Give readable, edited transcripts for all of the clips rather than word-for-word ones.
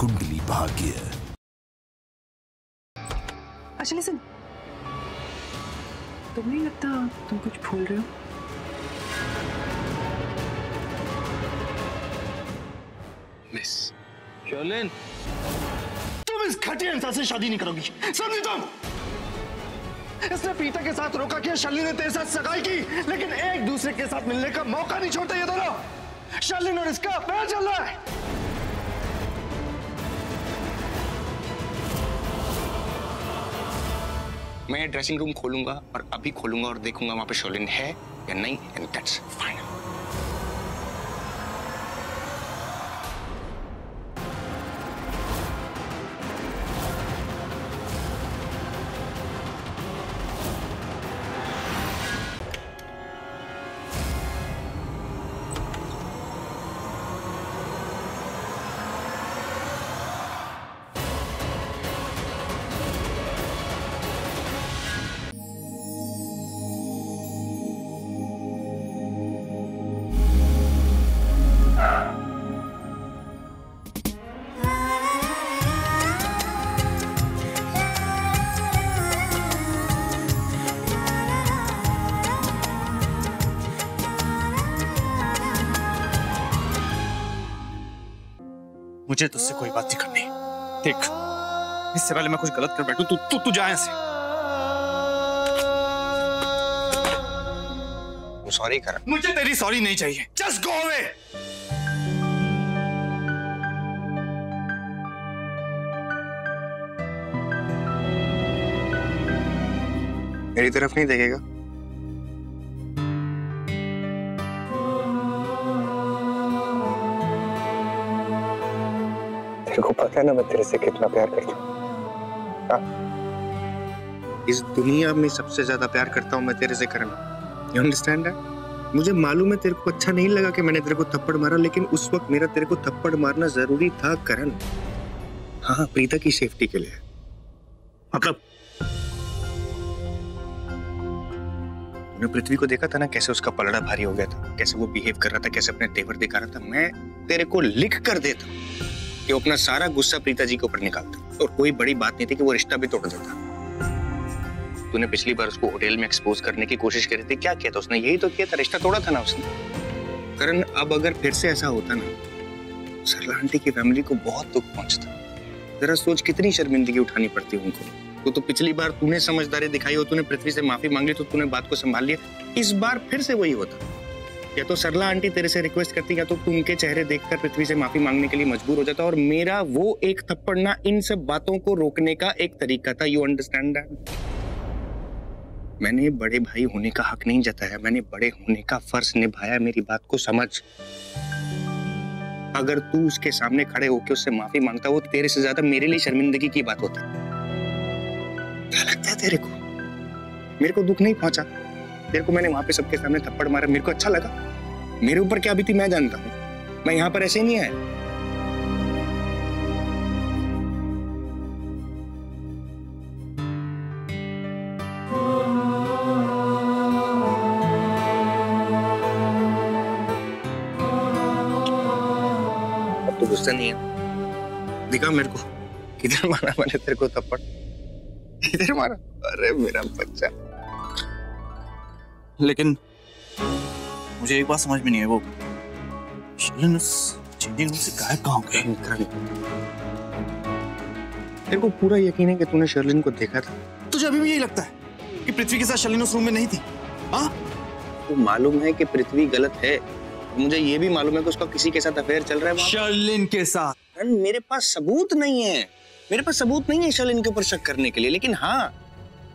कुंडली भाग्य। अच्छा लिसन, तुम नहीं लगता तुम कुछ भूल रहे हो? मिस शर्लिन, तुम इस घटिया इंसान से शादी नहीं करोगी, समझी तुम? इसने प्रीता के साथ रोका किया, शर्लिन ने तेरे साथ सगाई की, लेकिन एक दूसरे के साथ मिलने का मौका नहीं छोड़ते ये दोनों। शर्लिन और इसका अफेयर चल रहा है। मैं ड्रेसिंग रूम खोलूंगा और अभी खोलूंगा और देखूंगा वहां पे शर्लिन है या नहीं, एंड दैट्स फाइनल। मुझे तुझसे कोई बात नहीं करनी। देख, इससे पहले मैं कुछ गलत कर बैठूं, तू जा यहाँ से। सॉरी कर। मुझे तेरी सॉरी नहीं चाहिए। Just go away. मेरी तरफ नहीं देखेगा? तेरे को पता है ना मैं तेरे से कितना प्यार करता हूँ। इस दुनिया में सबसे ज्यादा प्यार करता हूँ मैं तेरे से करण। You understand that? मुझे मालूम है तेरे को अच्छा नहीं लगा कि मैंने तेरे को थप्पड़ मारा, लेकिन उस वक्त मेरा तेरे को थप्पड़ मारना जरूरी था करण। हाँ, प्रीता की सेफ्टी के लिए। मतलब तूने पृथ्वी को देखा था ना, कैसे उसका पलड़ा भारी हो गया था, कैसे वो बिहेव कर रहा था, कैसे अपने तेवर दिखा रहा था। मैं तेरे को लिख कर देता कि वो अपना सारा गुस्सा प्रीता जी के ऊपर निकालता, और कोई बड़ी बात नहीं थी कि वो रिश्ता भी तोड़ देता। तूने पिछली बार उसको होटल में एक्सपोज करने की कोशिश करी थी, क्या किया था उसने? यही तो किया था, रिश्ता तोड़ा था ना उसने। करण, अब अगर फिर से ऐसा होता ना, सरला आंटी की फैमिली को बहुत दुख पहुंचता। जरा सोच कितनी शर्मिंदगी उठानी पड़ती उनको। तो पिछली बार तूने समझदारी दिखाई हो, तूने पृथ्वी से माफी मांग ली, तो तूने बात को संभाल लिया। इस बार फिर से वही होता। या तो सरला आंटी तेरे से रिक्वेस्ट करती, या तो तू उनके चेहरे देखकर पृथ्वी से माफी मांगने के लिए मजबूर हो जाता, और मेरा वो एक थप्पड़ ना इन सब बातों को रोकने का एक तरीका था। You understand that? मैंने बड़े भाई होने का हक नहीं जताया, मैंने बड़े होने का फर्ज निभाया। मेरी बात को समझ। अगर तू उसके सामने खड़े होकर उससे माफी मांगता, वो तेरे से ज्यादा मेरे लिए शर्मिंदगी की बात होती। क्या लगता है तेरे को मेरे को दुख नहीं पहुंचा? तेरे को मैंने वहां पे सबके सामने थप्पड़ मारा, मेरे को अच्छा लगा? मेरे ऊपर क्या बीती मैं जानता हूँ। मैं यहाँ पर ऐसे ही नहीं आया। अब तो गुस्सा नहीं है? दिखा मेरे को किधर मारा मैंने तेरे को थप्पड़, किधर मारा? अरे मेरा बच्चा। लेकिन मुझे एक बात समझ में नहीं है, वो शर्लिन उस चेंजिंग रूम से गायब कहाँ हो गई? तेरे को पूरा यकीन है कि तूने शर्लिन को देखा था? तुझे अभी भी यही लगता है कि पृथ्वी के साथ शर्लिन उस रूम में नहीं थी? हाँ, तो मालूम है कि पृथ्वी गलत है, मुझे ये भी मालूम है कि उसका किसी के साथ अफेयर चल रहा है शर्लिन के साथ। मेरे पास सबूत नहीं है, मेरे पास सबूत नहीं है शर्लिन के ऊपर शक करने के लिए। लेकिन हाँ,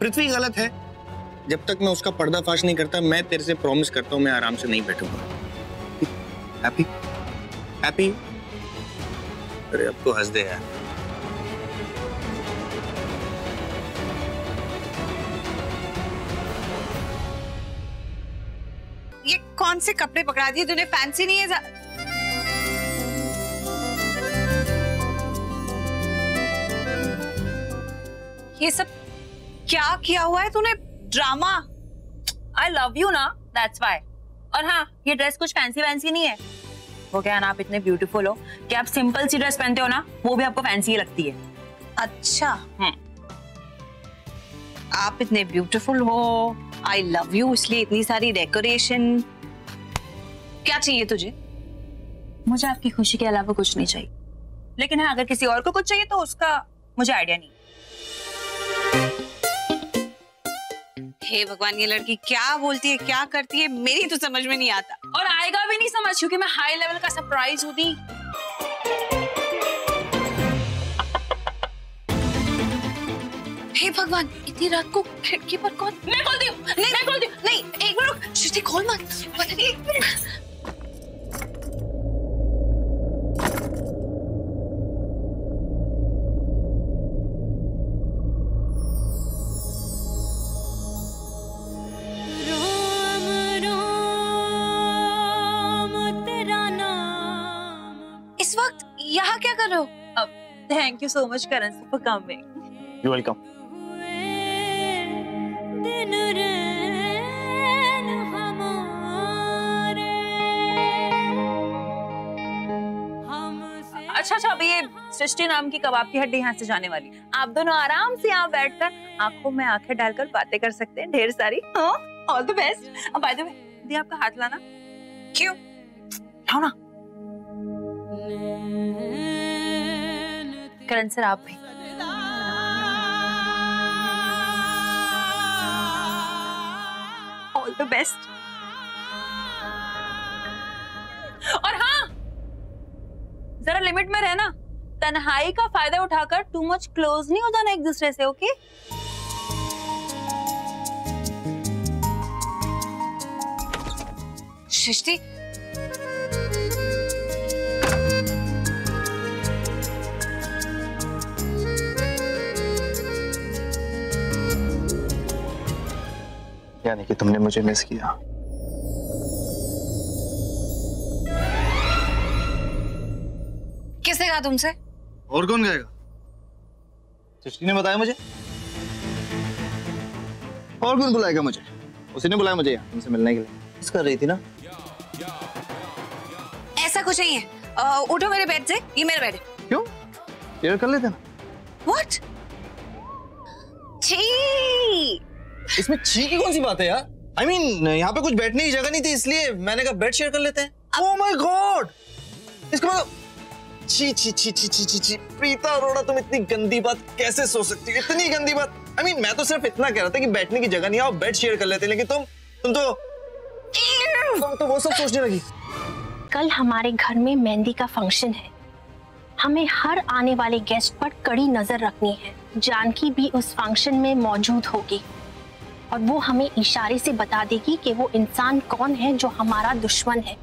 पृथ्वी गलत है। जब तक मैं उसका पर्दाफाश नहीं करता, मैं तेरे से प्रॉमिस करता हूँ मैं आराम से नहीं बैठूंगा। हैप्पी? हैप्पी? अरे अब तो हंस दे यार। ये कौन से कपड़े पकड़ा दिए तूने? फैंसी नहीं है? ये सब क्या किया हुआ है तूने? ड्रामा। आई लव यू ना, दैट्स व्हाई। और हाँ, ये ड्रेस कुछ फैंसी वैंसी नहीं है। वो क्या है ना, आप इतने ब्यूटीफुल हो कि आप सिंपल सी ड्रेस पहनते हो ना, वो भी आपको फैंसी लगती है। अच्छा, आप इतने ब्यूटीफुल हो, आई लव यू, इसलिए इतनी सारी डेकोरेशन। क्या चाहिए तुझे? मुझे आपकी खुशी के अलावा कुछ नहीं चाहिए, लेकिन हाँ, अगर किसी और को कुछ चाहिए तो उसका मुझे आइडिया नहीं। हे भगवान, ये लड़की क्या बोलती है, क्या करती है, मेरी तो समझ में नहीं आता। और आएगा भी नहीं समझ, क्योंकि मैं हाई लेवल का सरप्राइज हूँ दी। हे भगवान, इतनी रात को खिड़की पर कौन? मैं खोलती हूँ, नहीं, मैं खोलती हूँ। नहीं, एक मिनट, सृष्टि खोल मत। पता नहीं, एक मिनट। इस वक्त यहाँ क्या कर रहे हो? Thank you so much Karan for coming. You welcome. अच्छा, अभी ये सृष्टि नाम की कबाब की हड्डी यहाँ से जाने वाली। आप दोनों आराम से यहाँ बैठकर आंखों में आंखें डालकर बातें कर सकते हैं, ढेर सारी। All the best. By the way, दी आपका हाथ लाना। क्यों? लाओ ना। करण सर, आप भी। All the best. और हाँ, जरा लिमिट में रहना, तन्हाई का फायदा उठाकर टू मच क्लोज नहीं हो जाना एक दूसरे से, ओके? सृष्टि, यानी कि तुमने मुझे मिस किया। किसने कहा तुमसे? और कौन कहेगा? सृष्टि ने बताया मुझे। और कौन बुलाएगा मुझे? उसी ने बुलाया मुझे यहाँ तुमसे मिलने के लिए। मिस कर रही थी ना? ऐसा कुछ नहीं है। उठो मेरे बेड से, ये मेरा बेड है। क्यों? शेयर कर लेते ना। What? छी! इसमें छी की कौन सी बात है यार? I mean, यहाँ पे कुछ बैठने की जगह नहीं थी, इसलिए मैंने कहा बेड शेयर कर लेते हैं। Oh my God! इसका मतलब छी छी छी छी छी छी छी। प्रीता अरोड़ा, तुम इतनी गंदी बात कैसे सोच सकती हो? इतनी गंदी बात। I mean, मैं तो सिर्फ इतना कह रहा था कि बैठने की जगह नहीं है और बेड शेयर कर लेते हैं, लेकिन तुम तो वो सब सोचने लगी। कल हमारे घर में मेहंदी का फंक्शन है। हमें हर आने वाले गेस्ट पर कड़ी नजर रखनी है। जानकी भी उस फंक्शन में मौजूद होगी और वो हमें इशारे से बता देगी कि वो इंसान कौन है जो हमारा दुश्मन है।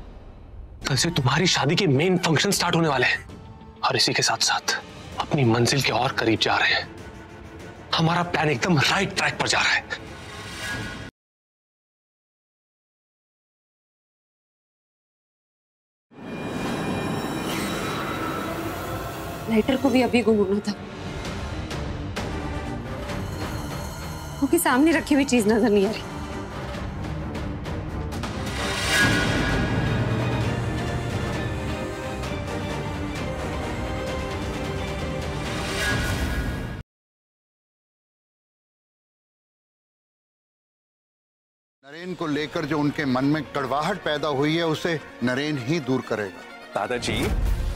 कल से तुम्हारी शादी के मेन फंक्शन स्टार्ट होने वाले हैं और इसी के साथ साथ अपनी मंजिल के और करीब जा रहे हैं। हमारा प्लान एकदम राइट ट्रैक पर जा रहा है। लाइटर को भी अभी गुम होना था, क्योंकि सामने रखी हुई चीज नजर नहीं आ रही। नरेन को लेकर जो उनके मन में कड़वाहट पैदा हुई है उसे नरेन ही दूर करेगा। दादाजी,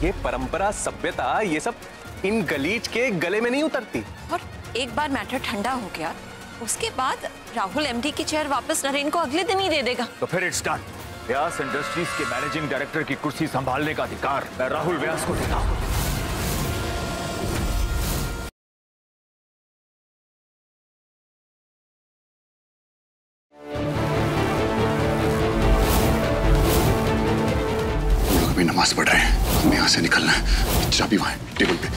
ये परंपरा, सभ्यता, ये सब इन गलीच के गले में नहीं उतरती। और एक बार मैटर ठंडा हो गया, उसके बाद राहुल एमडी की चेयर वापस नरेन को अगले दिन ही दे देगा। तो फिर इट्स डन। व्यास इंडस्ट्रीज के मैनेजिंग डायरेक्टर की कुर्सी संभालने का अधिकार मैं राहुल व्यास को देता हूं। नमाज पढ़ रहे हैं, हमें यहाँ से निकलना है। चाबी वहां है टेबल पे।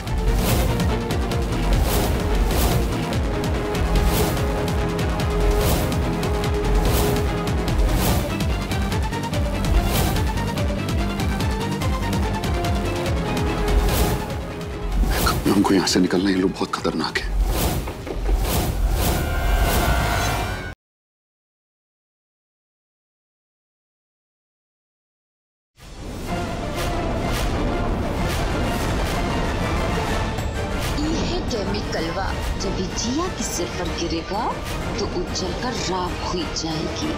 हमको यहाँ से निकलना है, ये लोग बहुत खतरनाक है। हलवा जब भी जिया के सिर पर गिरेगा तो उज्जल कर राख हुई जाएगी।